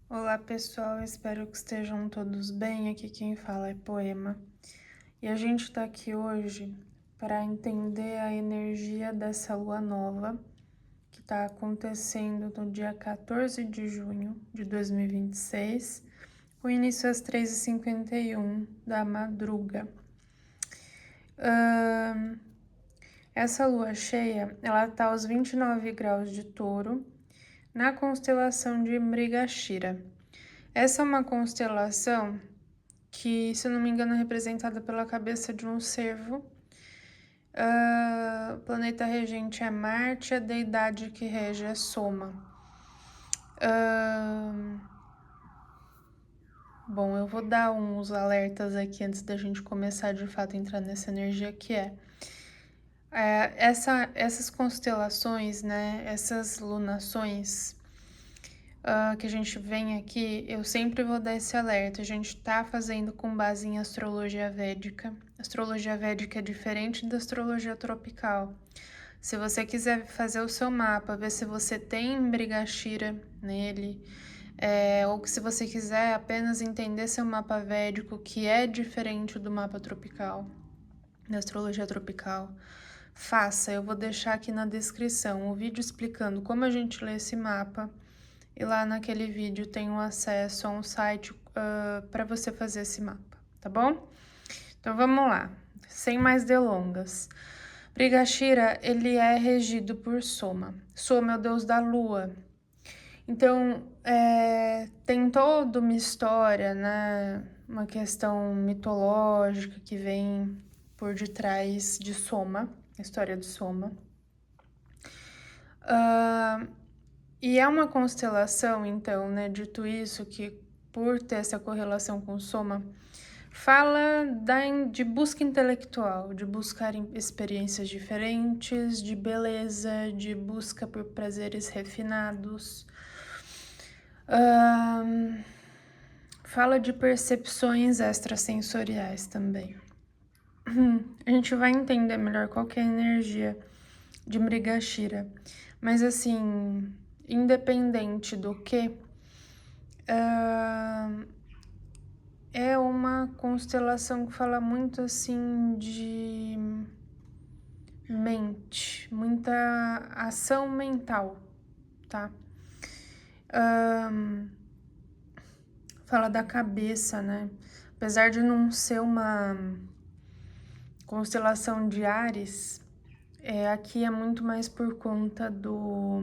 Olá pessoal, espero que estejam todos bem. Aqui quem fala é Poema. E a gente tá aqui hoje para entender a energia dessa lua nova que tá acontecendo no dia 14 de junho de 2026, com início às 3h51 da madruga. Essa lua cheia, ela tá aos 29 graus de Touro, na constelação de Mrigashira. Essa é uma constelação que, se eu não me engano, é representada pela cabeça de um cervo. O planeta regente é Marte, a deidade que rege é Soma. Bom, eu vou dar uns alertas aqui antes da gente começar de fato a entrar nessa energia que essas constelações, né, essas lunações que a gente vem aqui, eu sempre vou dar esse alerta. A gente tá fazendo com base em astrologia védica. Astrologia védica é diferente da astrologia tropical. Se você quiser fazer o seu mapa, ver se você tem Mrigashira nele, ou que se você quiser apenas entender seu mapa védico, que é diferente do mapa tropical, da astrologia tropical, faça. Eu vou deixar aqui na descrição o vídeo explicando como a gente lê esse mapa. E lá naquele vídeo tem um acesso a um site para você fazer esse mapa, tá bom? Então vamos lá, sem mais delongas. Mrigashira, ele é regido por Soma. Soma é o deus da lua. Então, tem toda uma história, né? Uma questão mitológica que vem por detrás de Soma, a história de Soma. E é uma constelação, então, né? Dito isso, que por ter essa correlação com Soma, fala de busca intelectual, de buscar experiências diferentes, de beleza, de busca por prazeres refinados. Fala de percepções extrasensoriais também. A gente vai entender melhor qual que é a energia de Mrigashira. Mas assim, independente do que, é uma constelação que fala muito assim de mente, muita ação mental, tá? Fala da cabeça, né? Apesar de não ser uma constelação de Áries, aqui é muito mais por conta do...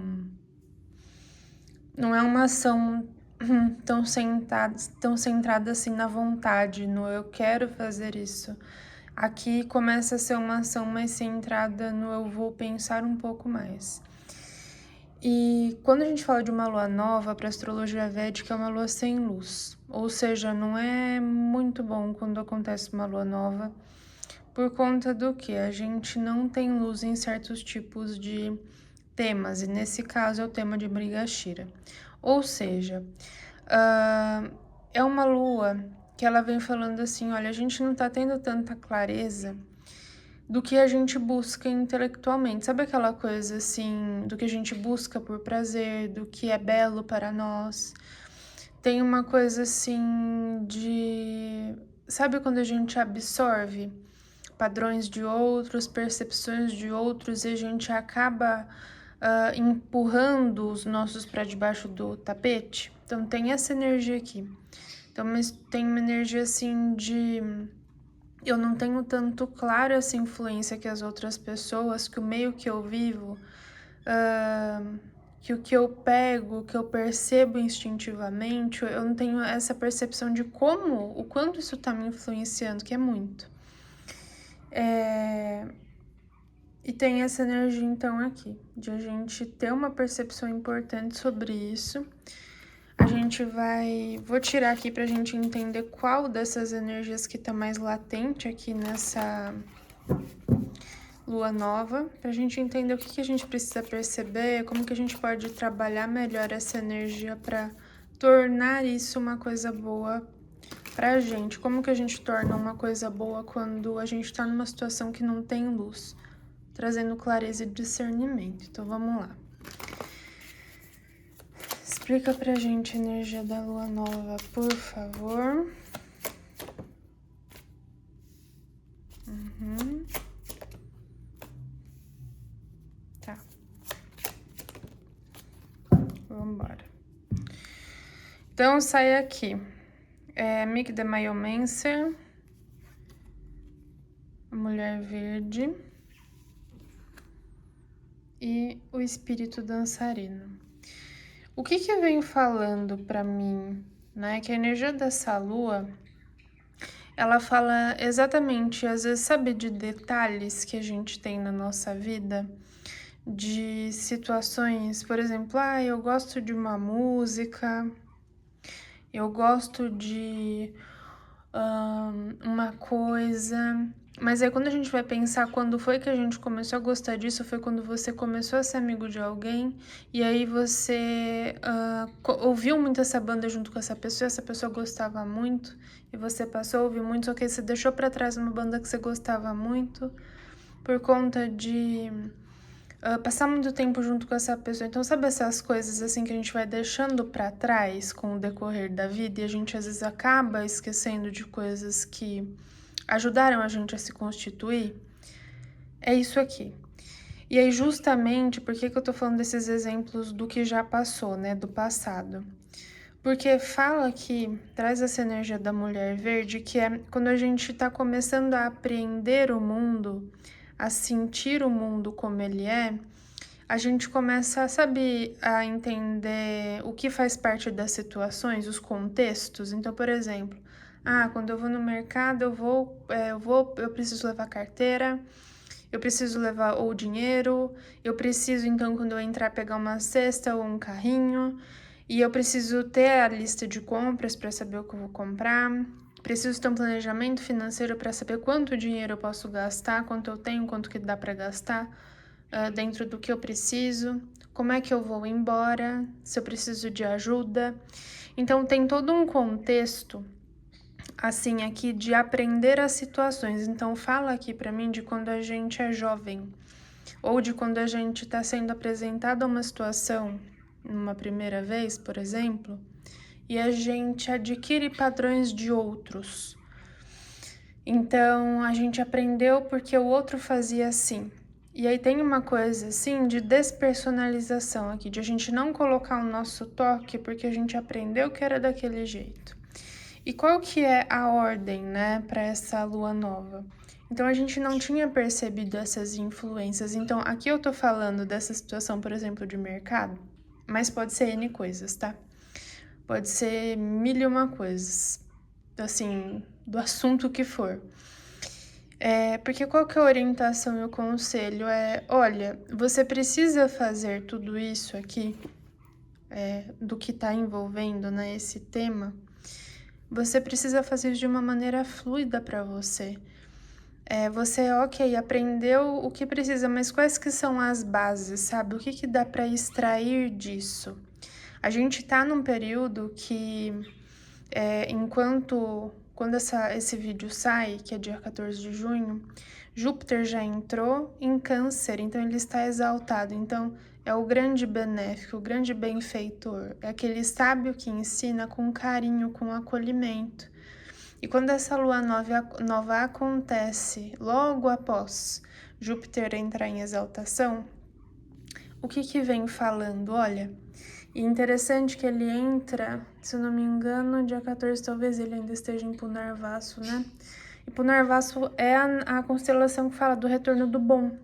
Não é uma ação tão centrada assim na vontade, no eu quero fazer isso. Aqui começa a ser uma ação mais centrada no eu vou pensar um pouco mais. E quando a gente fala de uma lua nova, para astrologia védica, é uma lua sem luz. Ou seja, não é muito bom quando acontece uma lua nova, por conta do que a gente não tem luz em certos tipos de temas, e nesse caso é o tema de Mrigashira. Ou seja, é uma lua que ela vem falando assim, olha, a gente não tá tendo tanta clareza do que a gente busca intelectualmente. Sabe aquela coisa assim, do que a gente busca por prazer, do que é belo para nós? Tem uma coisa assim de... Sabe quando a gente absorve padrões de outros, percepções de outros, e a gente acaba empurrando os nossos para debaixo do tapete? Então tem essa energia aqui. Então, mas tem uma energia assim de... Eu não tenho tanto claro essa influência que as outras pessoas, que o meio que eu vivo, que o que eu pego, o que eu percebo instintivamente, eu não tenho essa percepção de como, o quanto isso tá me influenciando, que é muito. E tem essa energia, então, aqui, de a gente ter uma percepção importante sobre isso. A gente vou tirar aqui pra gente entender qual dessas energias que tá mais latente aqui nessa lua nova, pra gente entender o que a gente precisa perceber, como que a gente pode trabalhar melhor essa energia pra tornar isso uma coisa boa pra gente. Como que a gente torna uma coisa boa quando a gente tá numa situação que não tem luz, trazendo clareza e discernimento. Então vamos lá. Explica pra gente a energia da lua nova, por favor. Tá. Vambora. Então, sai aqui. Migdemaiomancer, a Mulher Verde e o Espírito Dançarino. O que vem falando pra mim, né? Que a energia dessa lua, ela fala exatamente, às vezes, sabe, de detalhes que a gente tem na nossa vida, de situações, por exemplo, eu gosto de uma música, eu gosto de uma coisa, mas aí quando a gente vai pensar quando foi que a gente começou a gostar disso, foi quando você começou a ser amigo de alguém, e aí você ouviu muito essa banda junto com essa pessoa gostava muito, e você passou a ouvir muito, só que aí você deixou pra trás uma banda que você gostava muito, por conta de passar muito tempo junto com essa pessoa. Então, sabe essas coisas assim que a gente vai deixando pra trás com o decorrer da vida e a gente às vezes acaba esquecendo de coisas que ajudaram a gente a se constituir? É isso aqui. E aí, justamente, por que eu tô falando desses exemplos do que já passou, né, do passado? Porque fala que traz essa energia da mulher verde, que é quando a gente tá começando a apreender o mundo, a sentir o mundo como ele é, a gente começa, sabe, a entender o que faz parte das situações, os contextos. Então, por exemplo, quando eu vou no mercado, eu preciso levar carteira, eu preciso levar ou dinheiro, eu preciso, então, quando eu entrar, pegar uma cesta ou um carrinho, e eu preciso ter a lista de compras para saber o que eu vou comprar, preciso ter um planejamento financeiro para saber quanto dinheiro eu posso gastar, quanto eu tenho, quanto que dá para gastar dentro do que eu preciso, como é que eu vou embora, se eu preciso de ajuda. Então, tem todo um contexto, assim, aqui de aprender as situações. Então, fala aqui para mim de quando a gente é jovem, ou de quando a gente está sendo apresentado a uma situação, numa primeira vez, por exemplo, e a gente adquire padrões de outros. Então, a gente aprendeu porque o outro fazia assim. E aí tem uma coisa, assim, de despersonalização aqui, de a gente não colocar o nosso toque porque a gente aprendeu que era daquele jeito. E qual que é a ordem, né, para essa lua nova? Então, a gente não tinha percebido essas influências. Então, aqui eu tô falando dessa situação, por exemplo, de mercado, mas pode ser N coisas, tá? Pode ser mil e uma coisas, assim, do assunto que for. Porque qual que é a orientação e o conselho? Olha, você precisa fazer tudo isso aqui, do que tá envolvendo, né, esse tema, você precisa fazer isso de uma maneira fluida para você. Você, ok, aprendeu o que precisa, mas quais que são as bases, sabe? O que dá para extrair disso? A gente tá num período que, quando esse vídeo sai, que é dia 14 de junho, Júpiter já entrou em Câncer, então ele está exaltado. Então, é o grande benéfico, o grande benfeitor. É aquele sábio que ensina com carinho, com acolhimento. E quando essa lua nova acontece logo após Júpiter entrar em exaltação, o que vem falando? Olha, e interessante que ele entra, se eu não me engano, dia 14, talvez ele ainda esteja em Punarvasu, né? E Punarvasu é a constelação que fala do retorno do bom.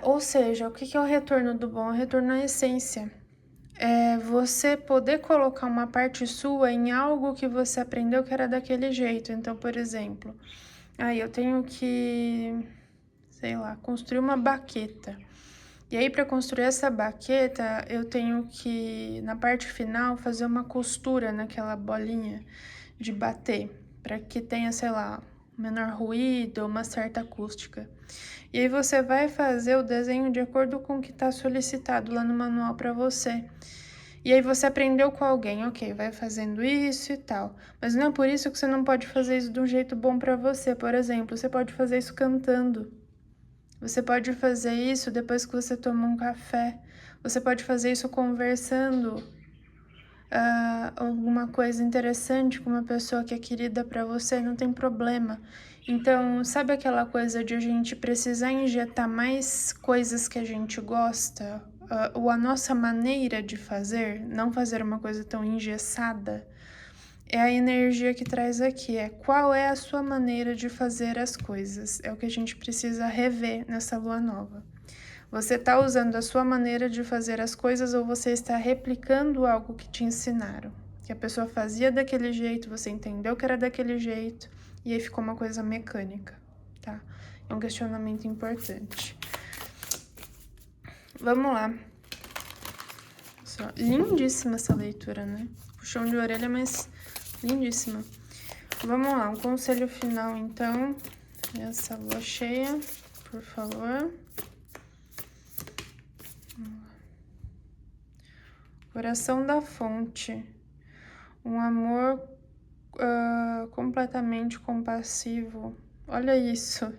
Ou seja, o que é o retorno do bom? É o retorno à essência. É você poder colocar uma parte sua em algo que você aprendeu que era daquele jeito. Então, por exemplo, eu tenho que, sei lá, construir uma baqueta. E aí, para construir essa baqueta, eu tenho que, na parte final, fazer uma costura naquela bolinha de bater, para que tenha, sei lá, menor ruído, uma certa acústica. E aí você vai fazer o desenho de acordo com o que está solicitado lá no manual para você. E aí você aprendeu com alguém, ok, vai fazendo isso e tal. Mas não é por isso que você não pode fazer isso de um jeito bom para você. Por exemplo, você pode fazer isso cantando. Você pode fazer isso depois que você toma um café. Você pode fazer isso conversando alguma coisa interessante com uma pessoa que é querida para você, não tem problema. Então, sabe aquela coisa de a gente precisar injetar mais coisas que a gente gosta? Ou a nossa maneira de fazer, não fazer uma coisa tão engessada? É a energia que traz aqui, é qual é a sua maneira de fazer as coisas. É o que a gente precisa rever nessa lua nova. Você está usando a sua maneira de fazer as coisas ou você está replicando algo que te ensinaram? Que a pessoa fazia daquele jeito, você entendeu que era daquele jeito e aí ficou uma coisa mecânica, tá? É um questionamento importante. Vamos lá. Lindíssima essa leitura, né? Puxão de orelha, mas lindíssima. Vamos lá, um conselho final, então. Essa lua cheia, por favor. Coração da fonte. Um amor completamente compassivo. Olha isso.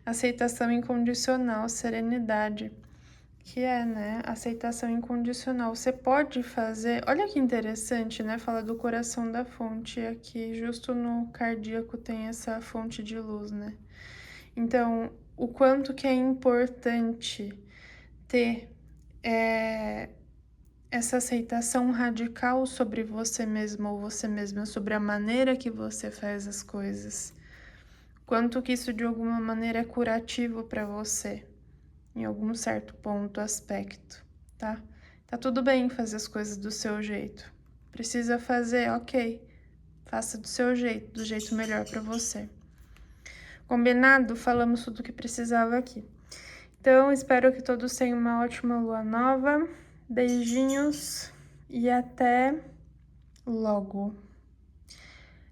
Aceitação incondicional, serenidade. Que é, né? Aceitação incondicional. Você pode fazer. Olha que interessante, né? Fala do coração da fonte. Aqui, justo no cardíaco, tem essa fonte de luz, né? Então, o quanto que é importante ter essa aceitação radical sobre você mesmo ou você mesma, sobre a maneira que você faz as coisas. Quanto que isso de alguma maneira é curativo para você, em algum certo ponto, aspecto, tá? Tá tudo bem fazer as coisas do seu jeito. Precisa fazer, ok. Faça do seu jeito, do jeito melhor para você. Combinado? Falamos tudo o que precisava aqui. Então, espero que todos tenham uma ótima lua nova. Beijinhos e até logo.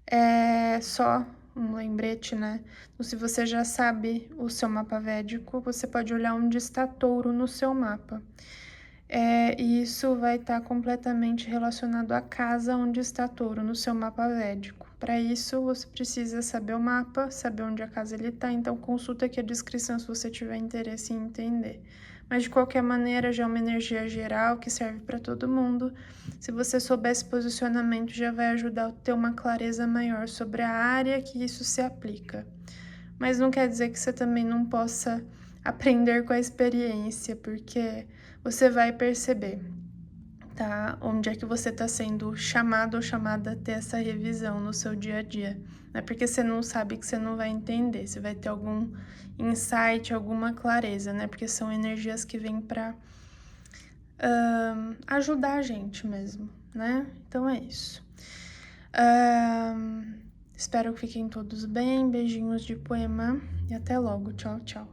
É só um lembrete, né? Se você já sabe o seu mapa védico, você pode olhar onde está touro no seu mapa. E isso vai estar completamente relacionado à casa onde está touro no seu mapa védico. Para isso, você precisa saber o mapa, saber onde a casa ele está, então consulta aqui a descrição se você tiver interesse em entender. Mas de qualquer maneira, já é uma energia geral que serve para todo mundo. Se você souber esse posicionamento, já vai ajudar a ter uma clareza maior sobre a área que isso se aplica. Mas não quer dizer que você também não possa aprender com a experiência, porque você vai perceber, tá? Onde é que você está sendo chamado ou chamada a ter essa revisão no seu dia a dia. Não é porque você não sabe que você não vai entender, você vai ter algum insight, alguma clareza, né? Porque são energias que vêm para ajudar a gente mesmo, né? Então é isso. Espero que fiquem todos bem, beijinhos de poema e até logo. Tchau, tchau.